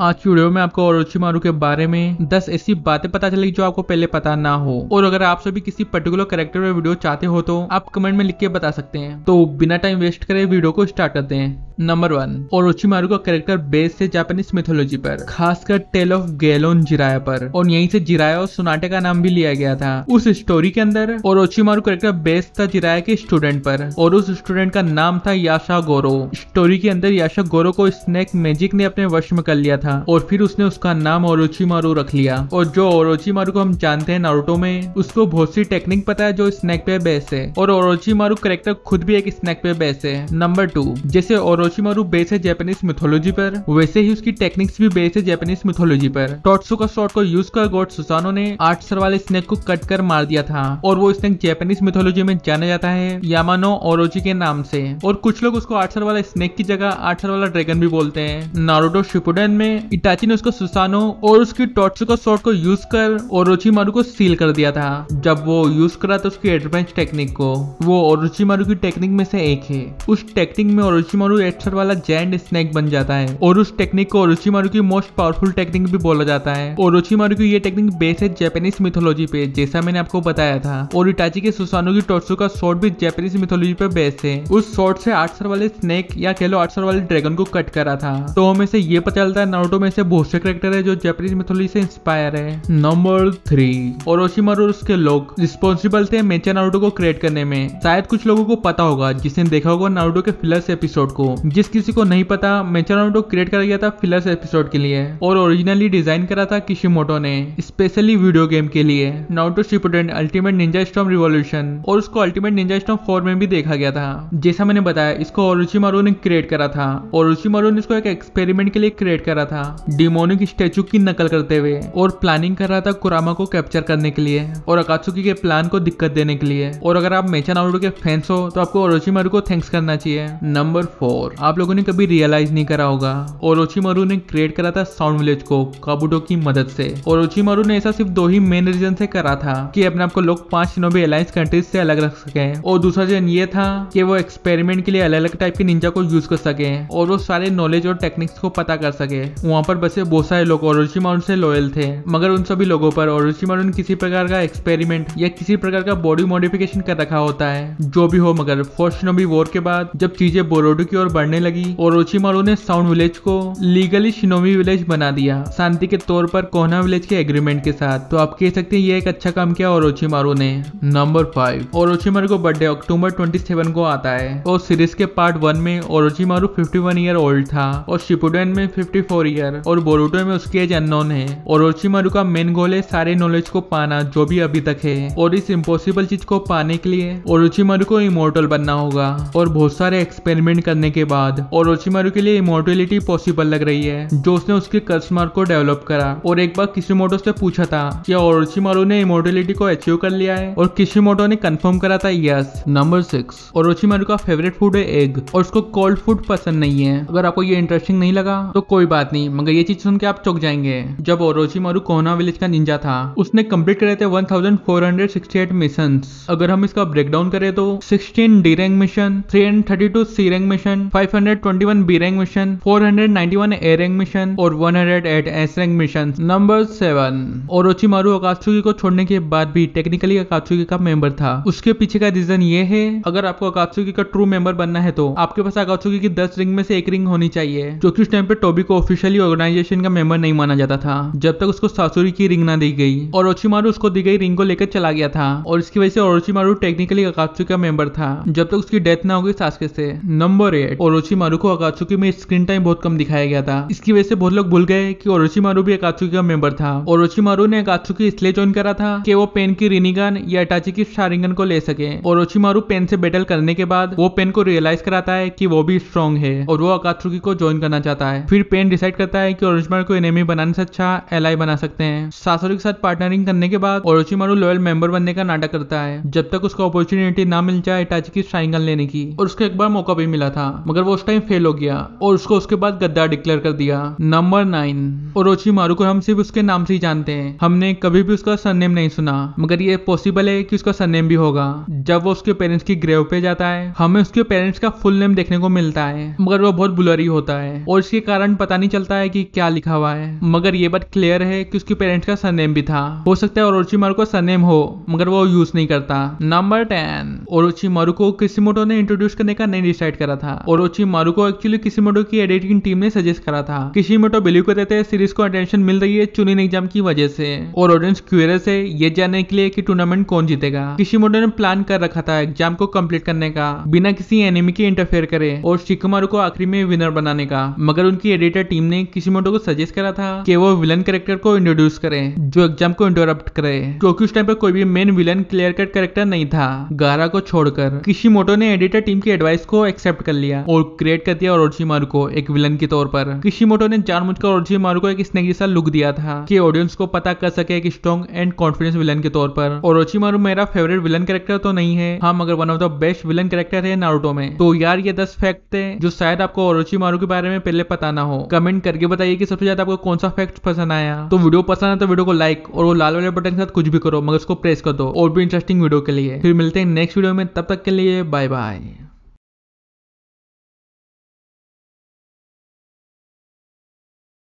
आज की वीडियो में आपको ओरोचिमारू के बारे में 10 ऐसी बातें पता चलेगी जो आपको पहले पता ना हो। और अगर आप सभी किसी पर्टिकुलर कैरेक्टर में वीडियो चाहते हो तो आप कमेंट में लिख के बता सकते हैं। तो बिना टाइम वेस्ट करे वीडियो को स्टार्ट करते हैं। नंबर 1, ओरोचिमारू का कैरेक्टर बेस्ड है जापानीज मिथोलॉजी पर, खासकर टेल ऑफ गेलोन जिराया पर, और यहीं से जिराया और सोनाटे का नाम भी लिया गया था। उस स्टोरी के अंदर ओरोचिमारू कैरेक्टर बेस्ड था जिराया के स्टूडेंट पर, और उस स्टूडेंट का नाम था याशा गोरो। स्टोरी के अंदर याशा गोरो को स्नेक मैजिक ने अपने वश में कर लिया था और फिर उसने उसका नाम ओरोचिमारू रख लिया। और जो ओरोचिमारू को हम जानते हैं नारुतो में, उसको बहुत सी टेक्निक पता है जो स्नेक पे बेस है, और ओरोचिमारू कैरेक्टर खुद भी एक स्नेक पे बेस है। नंबर 2, जैसे ओरोचिमारू बेस है जापानीज मिथोलॉजी पर, वैसे ही उसकी टेक्निक्स भी बेस है जापानीज मिथोलॉजी पर। टोत्सुका शॉट को यूज कर गॉड सुसानो ने 8 सर वाले स्नेक को कट कर मार दिया था, और वो स्नेक जापानीज मिथोलॉजी में जाना जाता है यामानो ओरोची के नाम से। और कुछ लोग उसको 8 सर वाला स्नेक की जगह 8 सर वाला ड्रैगन भी बोलते हैं। नारुतो शिपुडेन में इटाची ने उसको सुसानो और उसकी टोत्सुका शॉट को यूज कर ओरोचिमारू को सील कर दिया था। जब वो यूज करा था उसकी एडवांस टेक्निक को, वो ओरोचिमारू की टेक्निक में से एक है। उस टेक्निक में ओरोचिमारू 8 सर वाला जायंट स्नेक बन जाता है, और उस टेक्निक को ओरोचिमारू की मोस्ट पावरफुल टेक्निक भी बोला जाता है। ओरोचिमारू की ये टेक्निक बेस है जापानीज मिथोलॉजी पे, जैसा मैंने आपको बताया था। और इटाची के सुसानो की टोत्सुका शॉट भी जापानीज मिथोलॉजी पे बेस है। उस शॉट से 8 सर वाले स्नेक या कह लो 8 सर वाले ड्रैगन को कट करा था। तो हमें से ये पता चलता है नारुतो में से बहुत से कैरेक्टर है जो जापानीज मिथोलॉजी से इंस्पायर है। नंबर 3, ओरोचिमारू और उसके लोग रिस्पॉन्सिबल थे मेचा नारुतो को क्रिएट करने में। शायद कुछ लोगों को पता होगा जिसने देखा होगा नारुतो के फिलर्स एपिसोड को। जिस किसी को नहीं पता, मेचा नारुतो क्रिएट करा गया था फिलर्स एपिसोड के लिए, और ओरिजिनली डिजाइन करा था किशिमोटो ने स्पेशली वीडियो गेम के लिए, Naruto Shippuden ultimate Ninja storm revolution. और उसको अल्टीमेट निंजा स्टॉर्म 4 में भी देखा गया था। जैसा मैंने बताया, इसको ओरोचिमारू ने क्रिएट करा था। ओरोचिमारू ने इसको एक एक्सपेरिमेंट के लिए क्रिएट करा था, डिमोनिक स्टैचू की नकल करते हुए, और प्लानिंग कर रहा था कुरामा को कैप्चर करने के लिए और अकात्सुकी के प्लान को दिक्कत देने के लिए। और अगर आप मेचा नारुतो के फैंस हो तो आपको ओरोचिमारू को थैंक्स करना चाहिए। नंबर 4, आप लोगों ने कभी रियलाइज नहीं करा होगा, ओरोचिमारू ने क्रिएट करा था साउंड विलेज को काबुटो की मदद से। ओरोचिमारू ने ऐसा सिर्फ 2 ही मेन रीजन से करा था कि अपने आप को लोग 5 शिनोबी अलायंस कंट्रीज से अलग रख सके, और दूसरा रीजन ये था कि वो एक्सपेरिमेंट के लिए अलग अलग टाइप के निंजा को यूज कर सके और वो सारे नॉलेज और टेक्निक्स को पता कर सके। वहां पर बसे बहुत सारे लोग ओरोचिमारू से लॉयल थे, मगर उन सभी लोगों पर ओरोचिमारू ने किसी प्रकार का एक्सपेरिमेंट या किसी प्रकार का बॉडी मॉडिफिकेशन कर रखा होता है। जो भी हो, मगर फर्स्ट शिनोबी वॉर के बाद जब चीजें बोरोडो की ओर बढ़ने लगी, ओरोचिमारू ने साउंड विलेज को लीगली शिनोबी विलेज बना दिया, शांति के तौर पर कोहना विलेज के एग्रीमेंट के साथ। तो आप कह सकते हैं ये एक अच्छा काम किया ओरोचिमारू ने। नंबर 5, ओरोचिमारू को बर्थडे अक्टूबर 27 को आता है, और सीरीज के पार्ट 1 में ओरोचिमारू 51 ईयर ओल्ड था, और शिपुडेन में 54 ईयर, और बोरुटो में उसकी एज अननोन है। ओरोचिमारू का मेन गोल है सारे नॉलेज को पाना जो भी अभी तक है, और इस इम्पॉसिबल चीज को पाने के लिए ओरोचिमारू को इमोर्टल बनना होगा। और बहुत सारे एक्सपेरिमेंट करने के बाद ओरोचिमारू के लिए इमोर्टलिटी पॉसिबल लग रही है, जो उसने उसके कर्स मार्क को डेवलप करा। और एक बार किशिमोटो से पूछा था कि ओरोचिमारू ने इमोर्टलिटी को अचीव कर लिया है, और किशिमोटो ने कंफर्म करा था यस। नंबर 6, ओरोचिमारू का फेवरेट फूड है एग, और उसको कोल्ड फूड पसंद नहीं है। अगर आपको ये इंटरेस्टिंग नहीं लगा तो कोई बात नहीं, मगर ये चीज सुन के आप चौंक जाएंगे। जब ओरोचिमारू कोहना विलेज का निंजा था, उसने कंप्लीट करे थे 1468 मिशंस। अगर हम इसका ब्रेकडाउन करें तो 16 D rank mission, 332 C rank mission, 521 B rank mission, 491 A rank mission, और 108 S rank mission. Number 7, Orochimaru Akatsuki को छोड़ने के बाद भी टेक्निकली अकात्सुकी का मेंबर था। उसके पीछे का रीजन ये है, अगर आपको अकात्सुकी का ट्रू मेंबर बनना है तो आपके पास अकात्सुकी की 10 रिंग में से एक रिंग होनी चाहिए, जो कि उस टाइम पे टोबी को ऑफिशियली ऑर्गेनाइजेशन का मेंबर नहीं माना जाता था जब तक उसको सासुरी की रिंग ना दी गई। और ओरोचिमारू उसको दी गई रिंग को लेकर चला गया था, और इसकी वजह से ओरोचिमारू टेक्निकली अकात्सुकी का मेंबर था जब तक उसकी डेथ ना हो गई सासुके से। नंबर 8, ओरोचिमारू को अकात्सुकी में स्क्रीन टाइम बहुत कम दिखाया गया था। इसकी वजह से बहुत लोग भूल गए कि ओरोचिमारू भी अकात्सुकी का मेंबर था। ओरोचिमारू ने अकात्सुकी इसलिए ज्वाइन करा था कि वो पेन की रिनिगन या इटाची की शारिंगन को ले सके। ओरोचिमारू पेन से बैटल करने के बाद वो पेन को रियलाइज कराता है कि वो भी स्ट्रॉन्ग है, और वो अकात्सुकी को ज्वाइन करना चाहता है। फिर पेन डिसाइड करता है कि ओरोचिमारू को एनिमी बनाने से अच्छा एलाई बना सकते हैं। सासुरी के साथ पार्टनरिंग करने के बाद ओरोचिमारू लॉयल मेंबर बनने का नाटक करता है, जब तक उसको अपॉर्चुनिटी ना मिल जाए इटाची की शारिंगन लेने की। और उसको एक बार मौका भी मिला था, मगर वो उस टाइम फेल हो गया, और उसको उसके बाद गद्दार डिक्लेयर कर दिया। नंबर 9, ओरोचिमारू को हम सिर्फ उसके नाम से ही जानते हैं, हमने कभी भी उसका सरनेम नहीं सुना, मगर ये पॉसिबल है कि उसका सरनेम भी होगा। जब वो उसके पेरेंट्स की ग्रेव पे जाता है, हमें उसके पेरेंट्स का फुल नेम देखने को मिलता है, मगर वो बहुत ब्लरी होता है, और इसके कारण पता नहीं चलता चलता है कि क्या लिखा हुआ है, मगर ये बात क्लियर है कि उसके पेरेंट्स का सरनेम भी था। हो सकता है ओरोचिमारू को सरनेम हो मगर वो यूज नहीं करता। नंबर 10, ओरोचिमारू को किशिमोटो ने इंट्रोड्यूस करने का नहीं डिसाइड करा था। ओरोचिमारू को एक्चुअली किशिमोटो की एडिटिंग टीम ने सजेस्ट करा था। किशिमोटो बिलीव करते थे सीरीज को अटेंशन मिल रही है चुनिन एग्जाम की वजह से, और ऑडियंस क्यूरियस है ये जानने के लिए कि टूर्नामेंट कौन जीतेगा। किशिमोटो ने प्लान कर रखा था एग्जाम को कंप्लीट करने का बिना किसी एनिमी के इंटरफेयर करे और शिकमारू को आखिरी में विनर बनाने का, मगर उनकी एडिटर टीम ने किशिमोटो को सजेस्ट करा था कि वो विलन कैरेक्टर को इंट्रोड्यूस करे जो एग्जाम को इंटरप्ट करे, क्योंकि उस टाइम पर कोई भी main villain clear cut character नहीं था गारा को छोड़कर। किशिमोटो ने एडिटर टीम की एडवाइस को एक्सेप्ट कर लिया और क्रिएट कर दिया ओरोचिमारू को एक विलन के तौर पर। किशिमोटो ने जानबूझकर ओरोचिमारू को एक स्नेक जैसा लुक दिया था कि ऑडियंस को पता कर सके एक स्ट्रॉन्ग एंड कॉन्फिडेंस विलन के तौर पर। ओरोचिमारू मेरा फेवरेट विलन कैरेक्टर तो नहीं है, हाँ मगर one of the best villain character है नारुतो में। तो यार ये 10 फैक्ट थे जो शायद आपको ओरोचिमारू के बारे में पहले पता ना हो। कमेंट करके बताइए कि सबसे ज्यादा आपको कौन सा फैक्ट पसंद आया। तो वीडियो पसंद है तो वीडियो को लाइक और वो लाल वाले बटन के साथ कुछ भी करो मगर उसको प्रेस कर दो और भी इंटरेस्टिंग वीडियो के लिए। फिर मिलते हैं नेक्स्ट वीडियो में, तब तक के लिए बाय बाय।